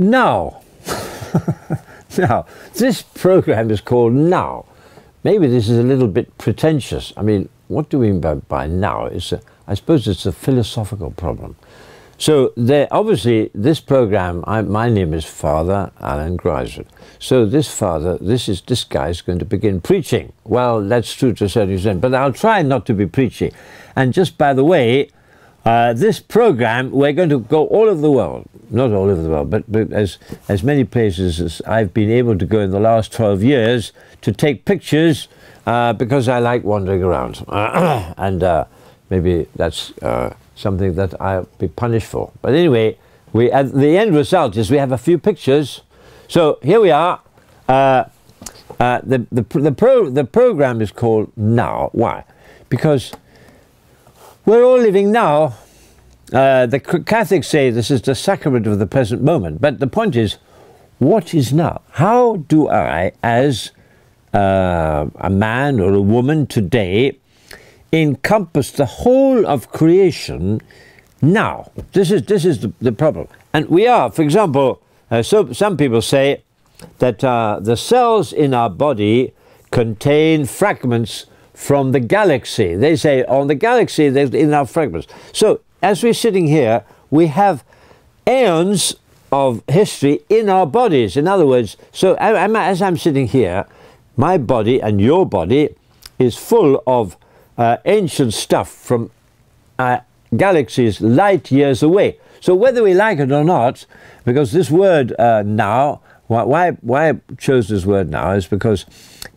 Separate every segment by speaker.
Speaker 1: Now, now, this program is called Now. Maybe this is a little bit pretentious. I mean, what do we mean by now? I suppose it's a philosophical problem. So obviously this program, my name is Father Alan Griswold. So this guy is going to begin preaching. Well, that's true to a certain extent, but I'll try not to be preachy. And just by the way, this program, we're going to go all over the world. Not all over the world, but as many places as I've been able to go in the last 12 years to take pictures because I like wandering around. And maybe that's something that I'll be punished for. But anyway, the end result is we have a few pictures. So here we are. The program is called Now. Why? Because we're all living now. The Catholics say this is the sacrament of the present moment. But the point is, what is now? How do I, as a man or a woman today, encompass the whole of creation now? This is the problem. And we are, for example, so some people say that the cells in our body contain fragments from the galaxy. They say on the galaxy there's enough fragments. So as we're sitting here, we have aeons of history in our bodies. In other words, so as I'm sitting here, my body and your body is full of ancient stuff from galaxies light years away. So whether we like it or not, because this word now, why I chose this word now is because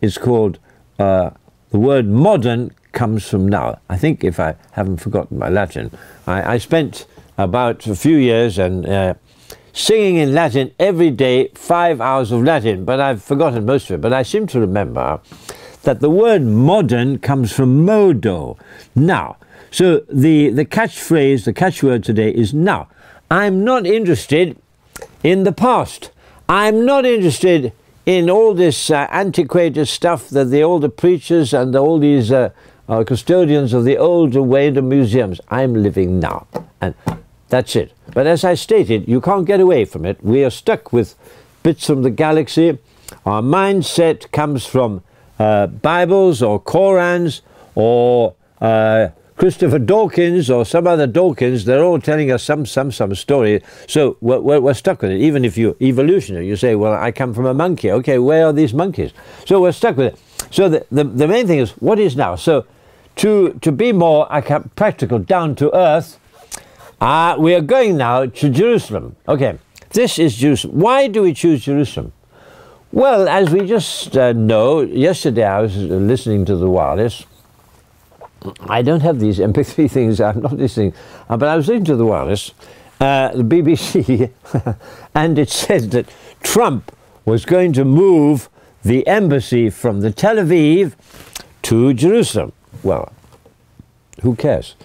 Speaker 1: it's called, the word modern comes from now. I think, if I haven't forgotten my Latin, I spent about a few years and singing in Latin every day, 5 hours of Latin, but I've forgotten most of it. But I seem to remember that the word modern comes from modo, now. So the catchphrase, the catchword today is now. I'm not interested in the past. I'm not interested in all this antiquated stuff that the older preachers and all these custodians of the older way to museums. I'm living now, and that's it. But as I stated, you can't get away from it. We are stuck with bits from the galaxy. Our mindset comes from Bibles or Korans or Christopher Dawkins or some other Dawkins. They're all telling us some story. So we're stuck with it. Even if you're evolutionary, you say, well, I come from a monkey. Okay, where are these monkeys? So we're stuck with it. So the main thing is, what is now? So to be more practical, down to earth, we are going now to Jerusalem. Okay, this is Jerusalem. Why do we choose Jerusalem? Well, as we just know, yesterday I was listening to the wireless. I don't have these MP3 things, I'm not listening, but I was listening to the wireless, the BBC, and it said that Trump was going to move the embassy from the Tel Aviv to Jerusalem. Well, who cares?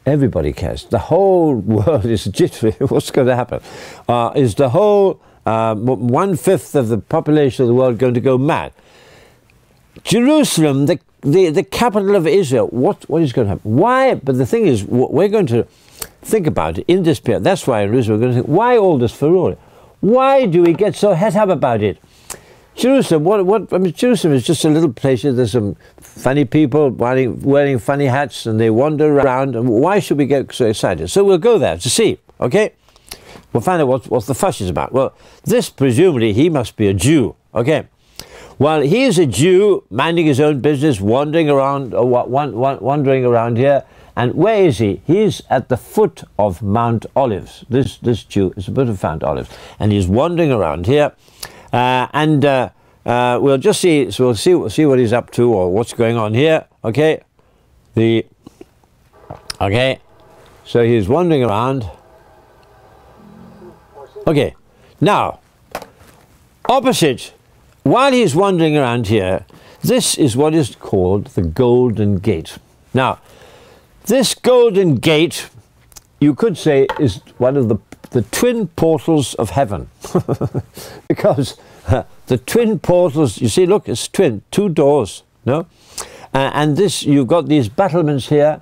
Speaker 1: Everybody cares. The whole world is jittery. What's going to happen? Is the whole 1/5 of the population of the world going to go mad? Jerusalem, the capital of Israel, what is going to happen? Why? But the thing is, we're going to think about it in this period. That's why in Jerusalem we're going to think, why all this furore? Why do we get so het up about it? Jerusalem, I mean, Jerusalem is just a little place. There's some funny people wearing funny hats and they wander around. And why should we get so excited? So we'll go there to see, okay? We'll find out what the fuss is about. Well, this, presumably, he must be a Jew, okay? Well, he is a Jew, minding his own business, wandering around here. And where is he? He's at the foot of Mount Olives. This Jew is at the foot of Mount Olives. And he's wandering around here. We'll just see, so we'll see what he's up to or what's going on here, okay? Okay, so he's wandering around. Okay, now, opposite, while he's wandering around here, this is what is called the Golden Gate. Now, this Golden Gate, you could say, is one of the twin portals of heaven. Because the twin portals, you see, look, it's twin, two doors, no? And this, you've got these battlements here,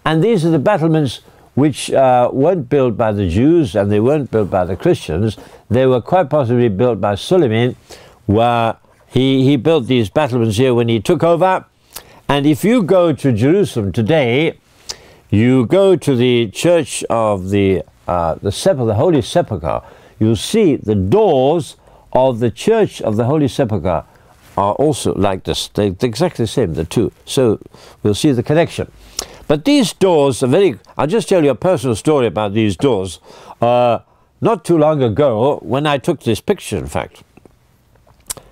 Speaker 1: and these are the battlements which weren't built by the Jews and they weren't built by the Christians. They were quite possibly built by Suleiman, where he built these battlements here when he took over. And if you go to Jerusalem today, you go to the church of the Holy Sepulchre, you'll see the doors of the church of the Holy Sepulchre are also like this. They're exactly the same, the two. So we'll see the connection. But these doors are very... I'll just tell you a personal story about these doors. Not too long ago, when I took this picture, in fact,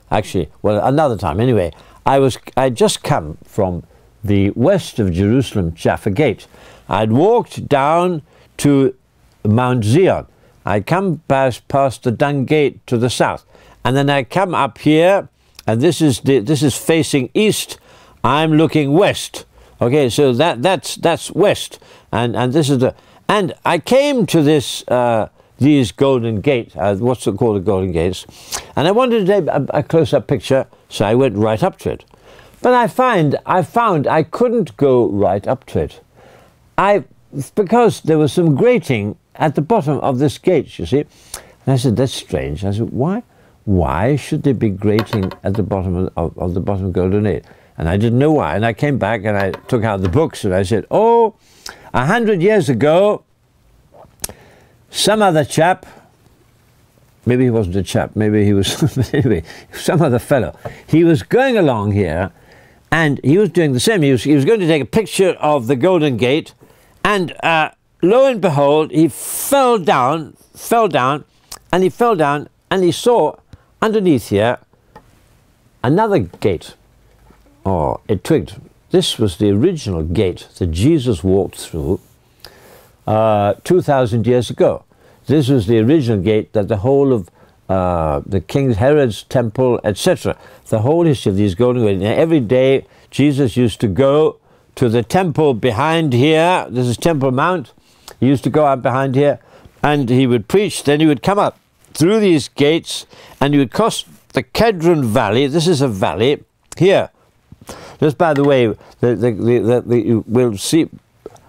Speaker 1: actually, well, another time, anyway, I'd just come from the west of Jerusalem, Jaffa Gate. I'd walked down to Mount Zion. I'd come past the Dung Gate to the south. And then I come up here, and this is facing east. I'm looking west. Okay, so that's west. And this is the... And I came to these golden gates, what's it called, the golden gates, and I wanted to take a close-up picture, so I went right up to it. But I found I couldn't go right up to it. Because there was some grating at the bottom of this gate, you see. And I said, that's strange. I said, why should there be grating at the bottom of the bottom golden gate? And I didn't know why. And I came back and I took out the books and I said, 100 years ago, some other chap, maybe he wasn't a chap, maybe he was, anyway, some other fellow, he was going along here and he was doing the same. He was going to take a picture of the Golden Gate, and lo and behold, he fell down, and he saw underneath here another gate. Oh, it twigged. This was the original gate that Jesus walked through 2,000 years ago. This was the original gate that the whole of the King Herod's temple, etc., the whole history of these golden gates. Now, every day Jesus used to go to the temple behind here. This is Temple Mount. He used to go out behind here and he would preach. Then he would come up through these gates and he would cross the Kedron Valley. This is a valley here. Just by the way, we'll see.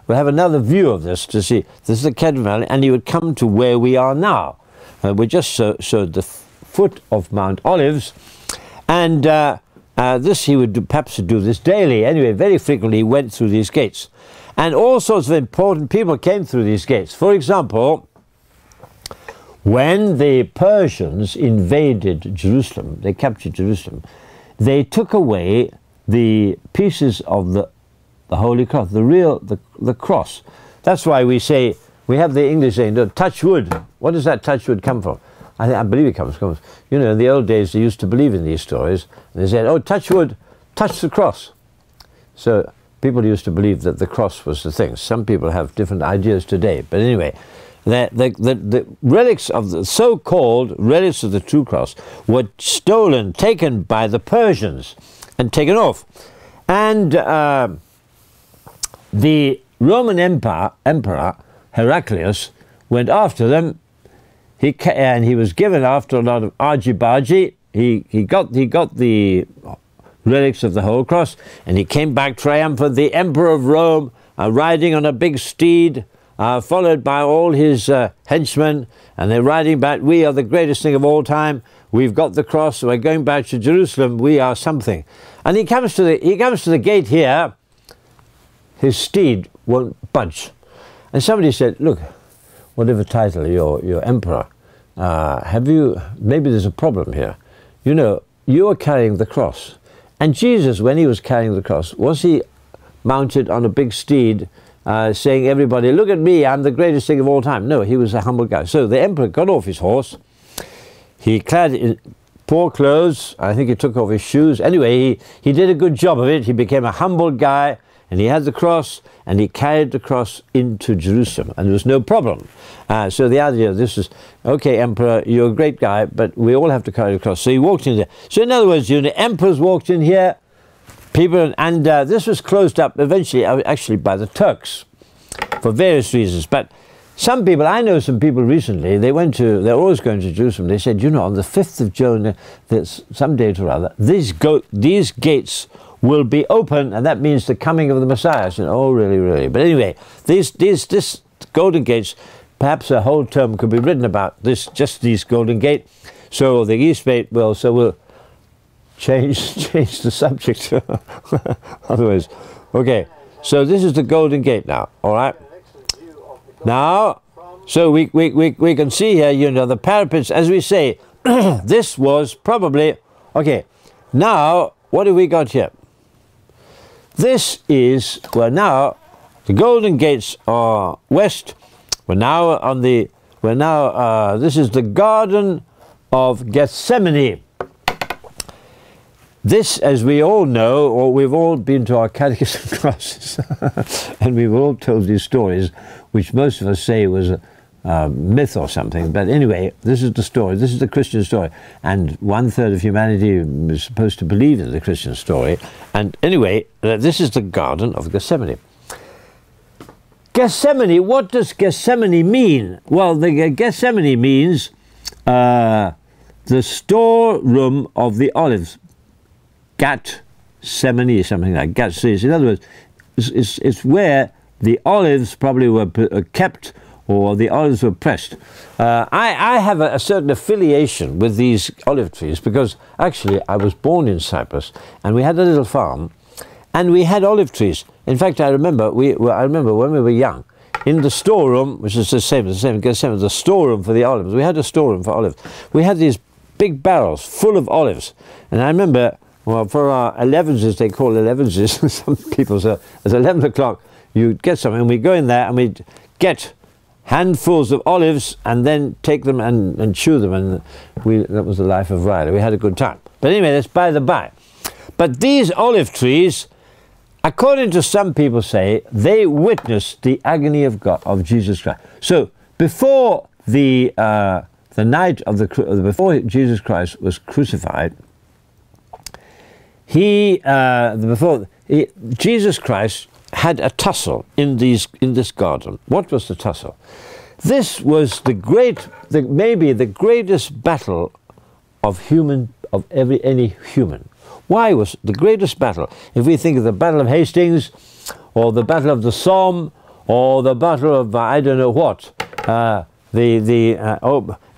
Speaker 1: We'll have another view of this to see. This is the Kedron Valley, and he would come to where we are now. We just showed the foot of Mount Olives, and this he would perhaps do this daily. Anyway, very frequently he went through these gates, and all sorts of important people came through these gates. For example, when the Persians invaded Jerusalem, they captured Jerusalem, they took away the pieces of the Holy Cross, the cross. That's why we say, we have the English saying, touch wood. What does that touch wood come from? I believe it comes, you know, in the old days they used to believe in these stories. And they said, touch wood, touch the cross. So people used to believe that the cross was the thing. Some people have different ideas today. But anyway, the relics of the so-called relics of the true cross were stolen, taken by the Persians and taken off. And the Roman Emperor Heraclius went after them. And he was given, after a lot of argy-bargy, he got the relics of the whole cross, and he came back triumphant, the Emperor of Rome, riding on a big steed, followed by all his henchmen, and they're riding back. We are the greatest thing of all time. We've got the cross. We're going back to Jerusalem. We are something. And he comes to the gate here. His steed won't budge. And somebody said, look, whatever title you're emperor, maybe there's a problem here. You know, you are carrying the cross. And Jesus, when he was carrying the cross, was he mounted on a big steed saying, everybody, look at me, I'm the greatest thing of all time? No, he was a humble guy. So the emperor got off his horse. He clad in poor clothes. I think he took off his shoes. Anyway, he did a good job of it. He became a humble guy, and he had the cross, and he carried the cross into Jerusalem, and there was no problem. So the idea of this is, okay, Emperor, you're a great guy, but we all have to carry the cross. So he walked in there. So in other words, the emperors walked in here, people, and this was closed up eventually, actually, by the Turks, for various reasons. But some people, I know some people recently, they're always going to Jerusalem. They said, you know, on the 5th of June, some date or other, these gates will be open, and that means the coming of the Messiah. I said, oh, really, really? But anyway, this Golden Gates. Perhaps a whole term could be written about this, just these Golden Gate. So the East Gate will, so we'll change the subject. Otherwise, okay. So this is the Golden Gate now, all right? Now, so we can see here, you know, the parapets, as we say, this was probably, okay, now, what have we got here? This is, well now, the Golden Gates are west. We're now on the, this is the Garden of Gethsemane. This, as we all know, or we've all been to our catechism classes, and we've all told these stories, which most of us say was a myth or something. But anyway, this is the story. This is the Christian story. And 1/3 of humanity is supposed to believe in the Christian story. And anyway, this is the Garden of Gethsemane. Gethsemane, what does Gethsemane mean? Well, the Gethsemane means the storeroom of the olives. Gethsemane, something like Gethsemane. In other words, it's where the olives probably were kept, or the olives were pressed. I have a certain affiliation with these olive trees because actually I was born in Cyprus and we had a little farm and we had olive trees. In fact, I remember when we were young, in the storeroom, which is the same Gethsemane, the storeroom for the olives. We had a storeroom for olives. We had these big barrels full of olives, and I remember. Well, for our 11s, they call 11s, some people say, at 11 o'clock, you'd get something, and we'd go in there and we'd get handfuls of olives and then take them and chew them, and that was the life of Riley. We had a good time. But anyway, that's by the by. But these olive trees, according to some people say, they witnessed the agony of God, of Jesus Christ. So before the night of before Jesus Christ was crucified, Jesus Christ had a tussle in this garden. What was the tussle? This was maybe the greatest battle of any human. Why was it the greatest battle? If we think of the Battle of Hastings, or the Battle of the Somme, or the Battle of I don't know what,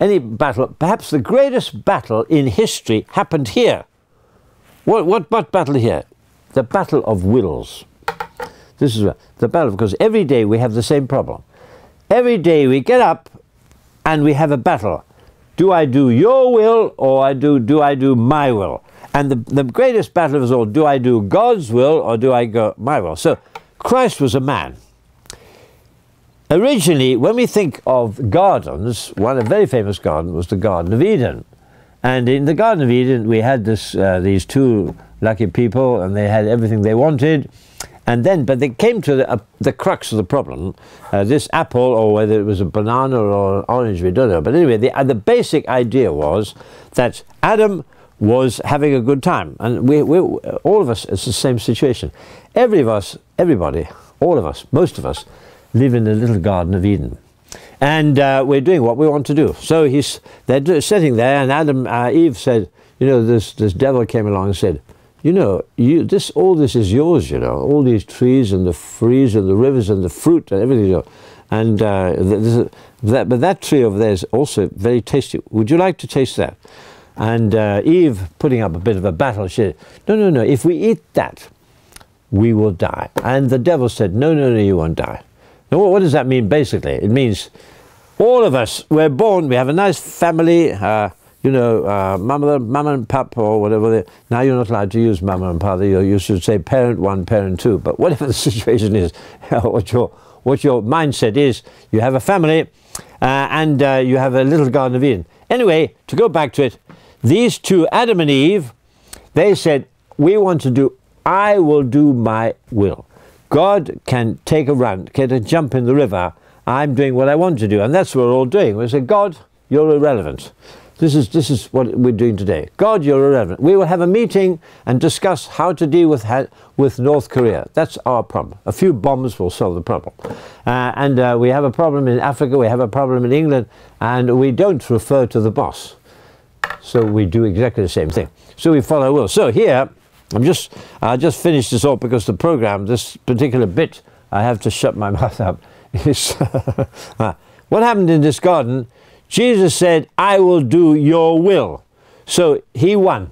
Speaker 1: any battle, perhaps the greatest battle in history happened here. What battle here? The battle of wills. This is the battle, because every day we have the same problem. Every day we get up and we have a battle. Do I do your will, or do I do my will? And the greatest battle of us all, do I do God's will or do I go my will? So Christ was a man. Originally, when we think of gardens, a very famous garden was the Garden of Eden. And in the Garden of Eden, we had these two lucky people, and they had everything they wanted. And then, but they came to the crux of the problem. This apple, or whether it was a banana or an orange, we don't know. But anyway, the basic idea was that Adam was having a good time, and we all of us, it's the same situation. Everybody, all of us, most of us, live in the little Garden of Eden. And we're doing what we want to do. So they're sitting there, and Eve said, you know, this devil came along and said, you know, all this is yours, you know, all these trees and the trees and the rivers and the fruit and everything. You know. And but that tree over there is also very tasty. Would you like to taste that? And Eve, putting up a bit of a battle, she said, no, if we eat that, we will die. And the devil said, no, you won't die. Now, what does that mean, basically? It means all of us, we're born, we have a nice family, you know, mama and pap, or whatever. Now you're not allowed to use mama and papa. You should say parent one, parent two. But whatever the situation is, what your mindset is, you have a family, and you have a little Garden of Eden. Anyway, to go back to it, these two, Adam and Eve, they said, I will do my will. God can take a run, get a jump in the river. I'm doing what I want to do, and that's what we're all doing. We say, God, you're irrelevant. This is what we're doing today. God, you're irrelevant. We will have a meeting and discuss how to deal with North Korea. That's our problem. A few bombs will solve the problem. And we have a problem in Africa, we have a problem in England, and we don't refer to the boss. So we do exactly the same thing. So we follow will. So here, I just finished this off because the program, this particular bit, I have to shut my mouth up, is what happened in this garden. Jesus said, I will do your will. So he won.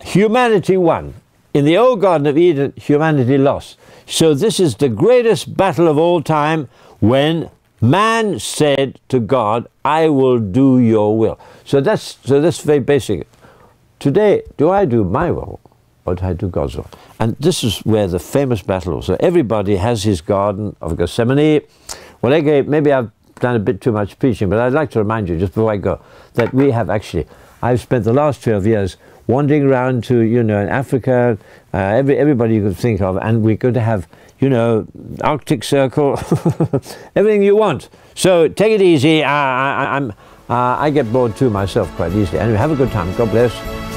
Speaker 1: Humanity won. In the old Garden of Eden, humanity lost. So this is the greatest battle of all time, when man said to God, I will do your will. So that's very basic. Today, do I do my will, or do I do God's will? And this is where the famous battle is. So everybody has his Garden of Gethsemane. Well, okay, maybe I've done a bit too much preaching, but I'd like to remind you, just before I go, that we have actually, I've spent the last 12 years wandering around to, in Africa, everybody you could think of, and we're going to have, Arctic Circle, everything you want. So take it easy. I get bored too myself quite easily. Anyway, have a good time. God bless.